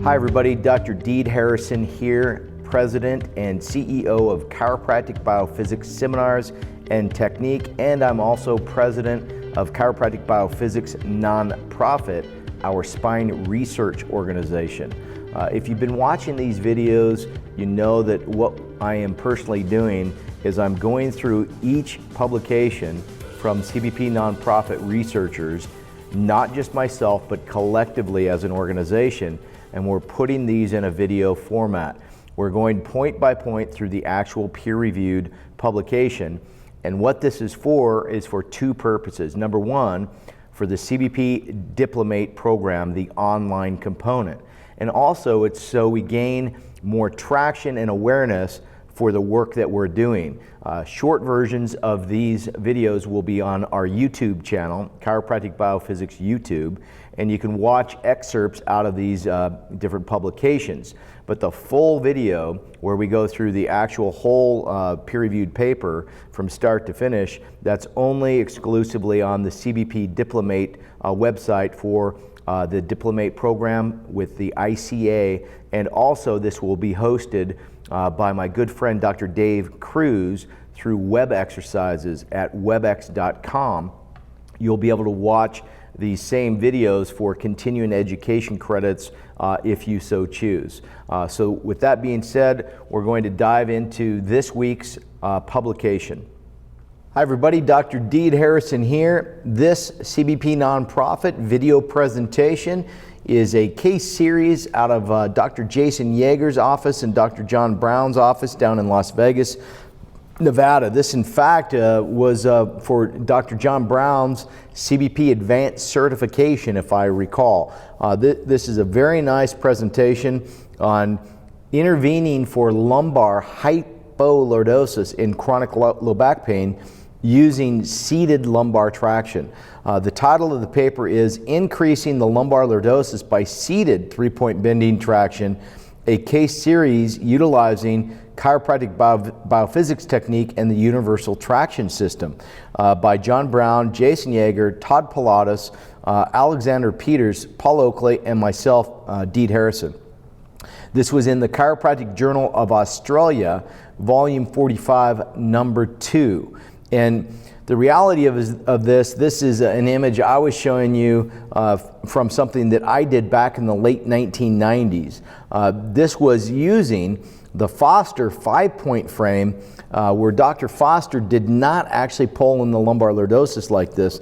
Hi everybody, Dr. Deed Harrison here, President and CEO of Chiropractic BioPhysics Seminars and Technique, and I'm also President of Chiropractic BioPhysics Nonprofit, our spine research organization. If you've been watching these videos, you know that what I am personally doing is I'm going through each publication from CBP nonprofit researchers, not just myself, but collectively as an organization, and we're putting these in a video format. We're going point by point through the actual peer-reviewed publication, and what this is for two purposes. Number one, for the CBP Diplomate program, the online component. And also it's so we gain more traction and awareness for the work that we're doing. Short versions of these videos will be on our YouTube channel, Chiropractic BioPhysics YouTube, and you can watch excerpts out of these different publications. But the full video, where we go through the actual whole peer-reviewed paper from start to finish, that's only exclusively on the CBP Diplomate website for the Diplomate program with the ICA, and also this will be hosted by my good friend Dr. Dave Cruz through web exercises at webex.com. You'll be able to watch these same videos for continuing education credits if you so choose. So with that being said, we're going to dive into this week's publication. Hi everybody, Dr. Deed Harrison here. This CBP nonprofit video presentation is a case series out of Dr. Jason Yeager's office and Dr. John Brown's office down in Las Vegas, Nevada. This in fact was for Dr. John Brown's CBP Advanced Certification, if I recall. This is a very nice presentation on intervening for lumbar hypolordosis in chronic low back pain using seated lumbar traction. The title of the paper is Increasing the Lumbar Lordosis by Seated Three-Point Bending Traction, a case series utilizing chiropractic biophysics technique and the universal traction system, by John Brown, Jason Yeager, Todd Pilatus, Alexander Peters, Paul Oakley, and myself, Deed Harrison. This was in the Chiropractic Journal of Australia, volume 45, number 2. And the reality of this is an image I was showing you from something that I did back in the late 1990s. This was using the Foster 5-point frame, where Dr. Foster did not actually pull in the lumbar lordosis like this.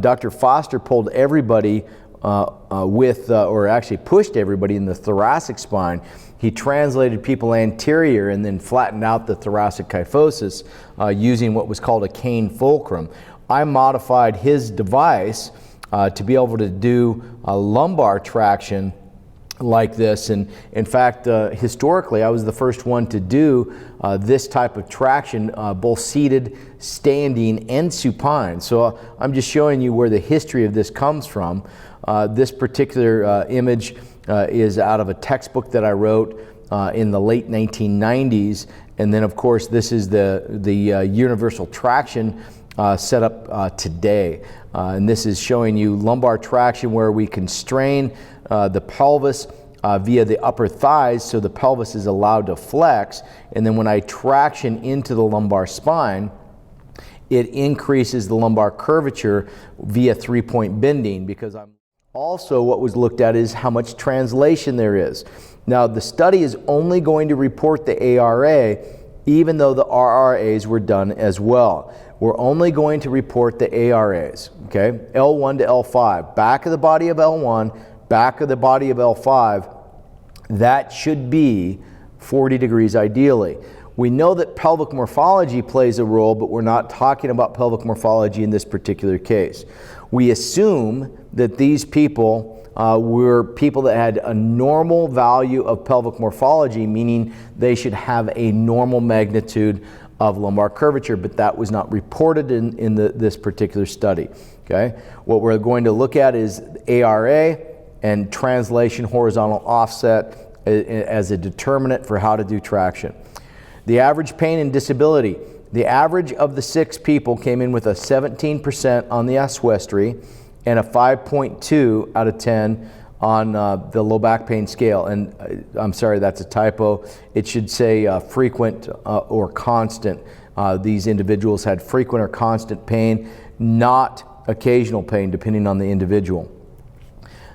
Dr. Foster pulled everybody or actually pushed everybody in the thoracic spine. He translated people anterior and then flattened out the thoracic kyphosis using what was called a cane fulcrum. I modified his device to be able to do a lumbar traction like this, and in fact historically I was the first one to do this type of traction, both seated, standing, and supine. So I'm just showing you where the history of this comes from. This particular image is out of a textbook that I wrote in the late 1990s, and then of course this is the universal traction setup today. And this is showing you lumbar traction where we constrain the pelvis via the upper thighs so the pelvis is allowed to flex, and then when I traction into the lumbar spine, it increases the lumbar curvature via three-point bending, because I'm also, what was looked at is how much translation there is. Now the study is only going to report the ARA, even though the RRAs were done as well. We're only going to report the ARAs, okay? L1 to L5, back of the body of L1, back of the body of L5, that should be 40 degrees ideally. We know that pelvic morphology plays a role, but we're not talking about pelvic morphology in this particular case. We assume that these people were people that had a normal value of pelvic morphology, meaning they should have a normal magnitude of lumbar curvature, but that was not reported in this particular study. Okay? What we're going to look at is ARA and translation horizontal offset as a determinant for how to do traction. The average pain and disability. The average of the 6 people came in with a 17% on the Oswestry and a 5.2 out of 10 on the low back pain scale. And I'm sorry, that's a typo. It should say frequent or constant. These individuals had frequent or constant pain, not occasional pain, depending on the individual.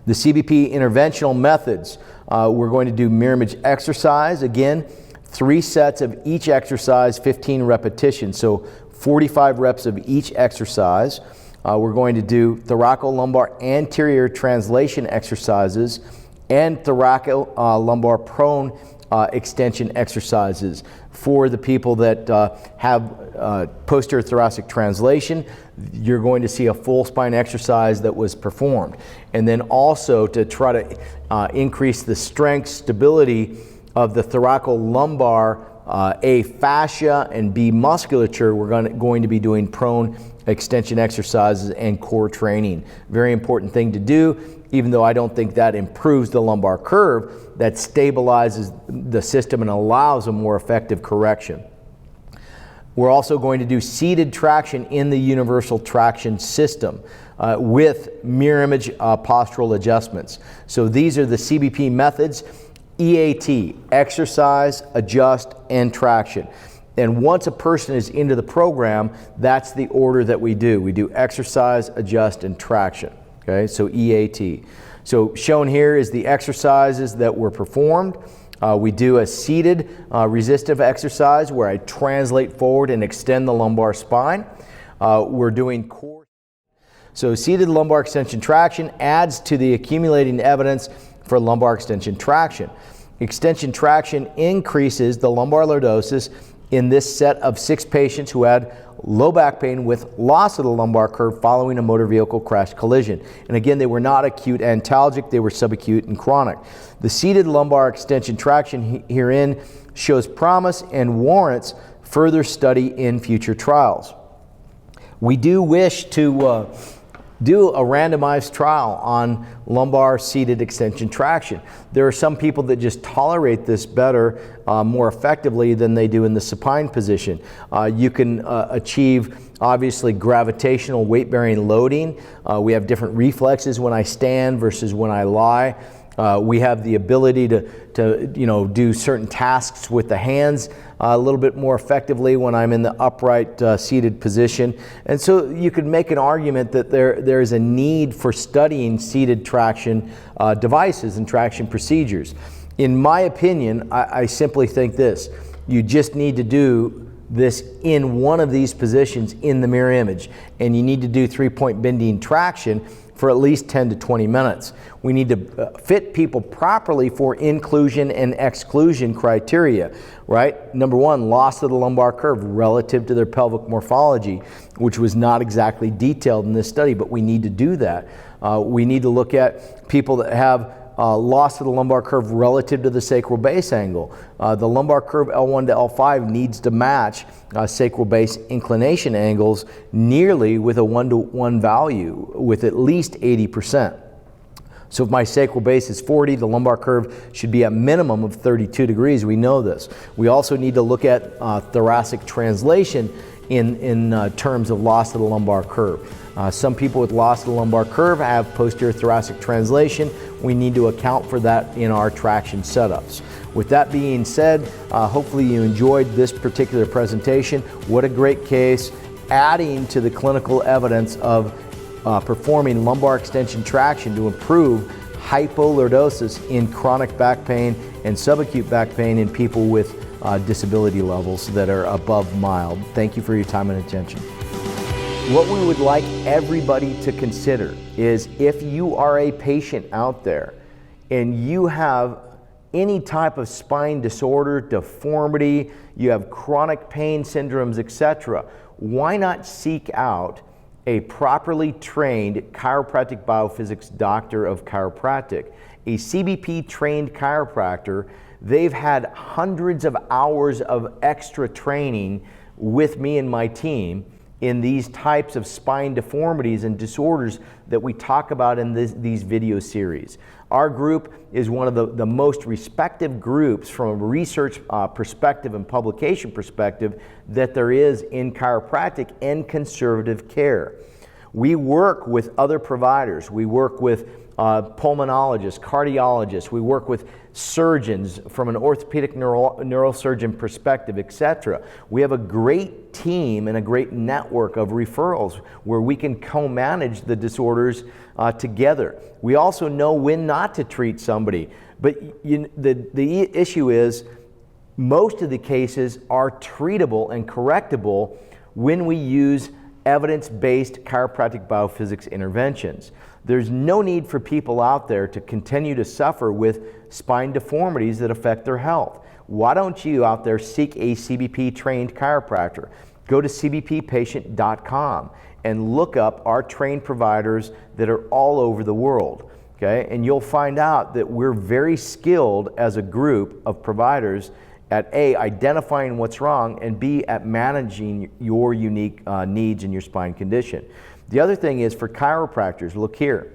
The CBP interventional methods, we're going to do mirror image exercise. Again, 3 sets of each exercise, 15 repetitions, so 45 reps of each exercise. We're going to do thoracolumbar anterior translation exercises and thoracolumbar prone extension exercises. For the people that have posterior thoracic translation, you're going to see a full spine exercise that was performed. And then also to try to increase the strength, stability of the thoracolumbar, A, fascia, and B, musculature, we're going to be doing prone extension exercises and core training. Very important thing to do, even though I don't think that improves the lumbar curve, that stabilizes the system and allows a more effective correction. We're also going to do seated traction in the universal traction system with mirror image postural adjustments. So these are the CBP methods: EAT, exercise, adjust, and traction. And once a person is into the program, that's the order that we do. We do exercise, adjust, and traction. Okay, so EAT. So shown here is the exercises that were performed. We do a seated resistive exercise where I translate forward and extend the lumbar spine. We're doing core. So seated lumbar extension traction adds to the accumulating evidence for lumbar extension traction. Extension traction increases the lumbar lordosis in this set of 6 patients who had low back pain with loss of the lumbar curve following a motor vehicle crash collision. And again, they were not acute antalgic, they were subacute and chronic. The seated lumbar extension traction herein shows promise and warrants further study in future trials. We do wish to do a randomized trial on lumbar seated extension traction. There are some people that just tolerate this better, more effectively than they do in the supine position. You can achieve obviously gravitational weight-bearing loading. We have different reflexes when I stand versus when I lie. We have the ability to do certain tasks with the hands a little bit more effectively when I'm in the upright seated position. And so you could make an argument that there is a need for studying seated traction devices and traction procedures. In my opinion, I simply think this: you just need to do this in one of these positions in the mirror image, and you need to do 3-point bending traction for at least 10 to 20 minutes. We need to fit people properly for inclusion and exclusion criteria, right? Number 1, loss of the lumbar curve relative to their pelvic morphology, which was not exactly detailed in this study, but we need to do that. We need to look at people that have loss of the lumbar curve relative to the sacral base angle. The lumbar curve L1 to L5 needs to match sacral base inclination angles nearly with a 1-to-1 value with at least 80%. So if my sacral base is 40, the lumbar curve should be a minimum of 32 degrees. We know this. We also need to look at thoracic translation in terms of loss of the lumbar curve. Some people with loss of the lumbar curve have posterior thoracic translation. We need to account for that in our traction setups. With that being said, hopefully you enjoyed this particular presentation. What a great case, adding to the clinical evidence of performing lumbar extension traction to improve hypolordosis in chronic back pain and subacute back pain in people with disability levels that are above mild. Thank you for your time and attention. What we would like everybody to consider is, if you are a patient out there and you have any type of spine disorder, deformity, you have chronic pain syndromes, etc., why not seek out a properly trained chiropractic biophysics doctor of chiropractic, a CBP trained chiropractor. They've had hundreds of hours of extra training with me and my team in these types of spine deformities and disorders that we talk about in these video series. Our group is one of the most respected groups from a research perspective and publication perspective that there is in chiropractic and conservative care. We work with other providers. We work with pulmonologists, cardiologists. We work with surgeons from an orthopedic neurosurgeon perspective, etc. We have a great team and a great network of referrals where we can co-manage the disorders together. We also know when not to treat somebody. But the issue is most of the cases are treatable and correctable when we use evidence-based chiropractic biophysics interventions. There's no need for people out there to continue to suffer with spine deformities that affect their health. Why don't you out there seek a CBP trained chiropractor? Go to cbppatient.com and look up our trained providers that are all over the world. Okay? And you'll find out that we're very skilled as a group of providers at A, identifying what's wrong, and B, at managing your unique needs in your spine condition. The other thing is for chiropractors, look here.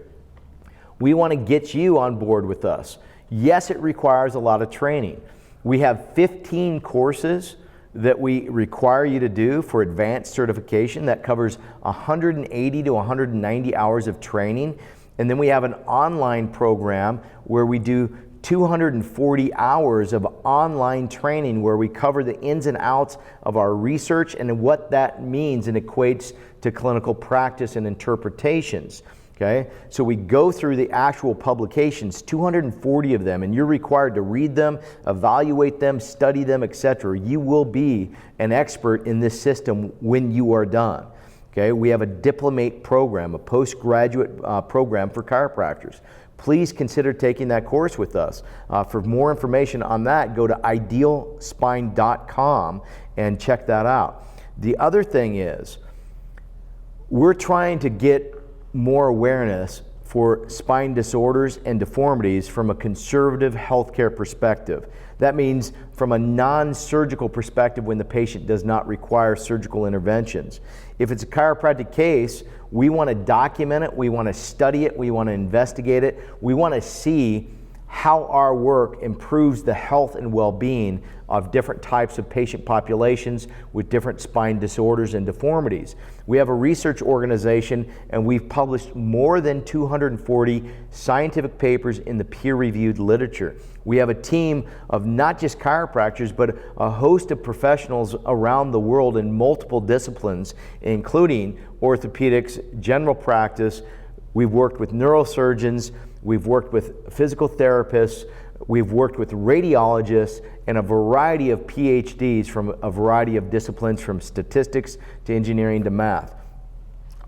We want to get you on board with us. Yes, it requires a lot of training. We have 15 courses that we require you to do for advanced certification. That covers 180 to 190 hours of training. And then we have an online program where we do 240 hours of online training where we cover the ins and outs of our research and what that means and equates to clinical practice and interpretations. Okay? So we go through the actual publications, 240 of them, and you're required to read them, evaluate them, study them, etc. You will be an expert in this system when you are done. Okay? We have a diplomate program, a postgraduate program for chiropractors. Please consider taking that course with us. For more information on that, go to idealspine.com and check that out. The other thing is, we're trying to get more awareness for spine disorders and deformities from a conservative healthcare perspective. That means from a non-surgical perspective when the patient does not require surgical interventions. If it's a chiropractic case, we want to document it, we want to study it, we want to investigate it, we want to see how our work improves the health and well-being of different types of patient populations with different spine disorders and deformities. We have a research organization and we've published more than 240 scientific papers in the peer-reviewed literature. We have a team of not just chiropractors, but a host of professionals around the world in multiple disciplines, including orthopedics, general practice. We've worked with neurosurgeons, we've worked with physical therapists, we've worked with radiologists, and a variety of PhDs from a variety of disciplines, from statistics to engineering to math.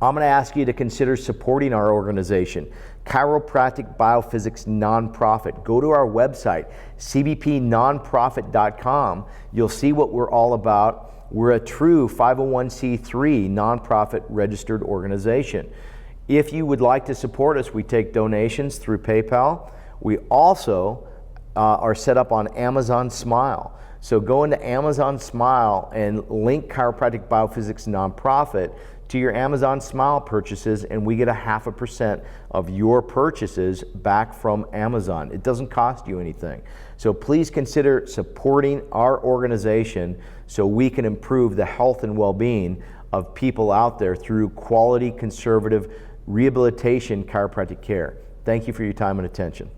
I'm going to ask you to consider supporting our organization, Chiropractic BioPhysics Nonprofit. Go to our website, cbpnonprofit.com. You'll see what we're all about. We're a true 501c3 nonprofit registered organization. If you would like to support us, we take donations through PayPal. We also are set up on Amazon Smile. So go into Amazon Smile and link Chiropractic BioPhysics Nonprofit to your Amazon Smile purchases, and we get 0.5% of your purchases back from Amazon. It doesn't cost you anything. So please consider supporting our organization so we can improve the health and well-being of people out there through quality, conservative rehabilitation chiropractic care. Thank you for your time and attention.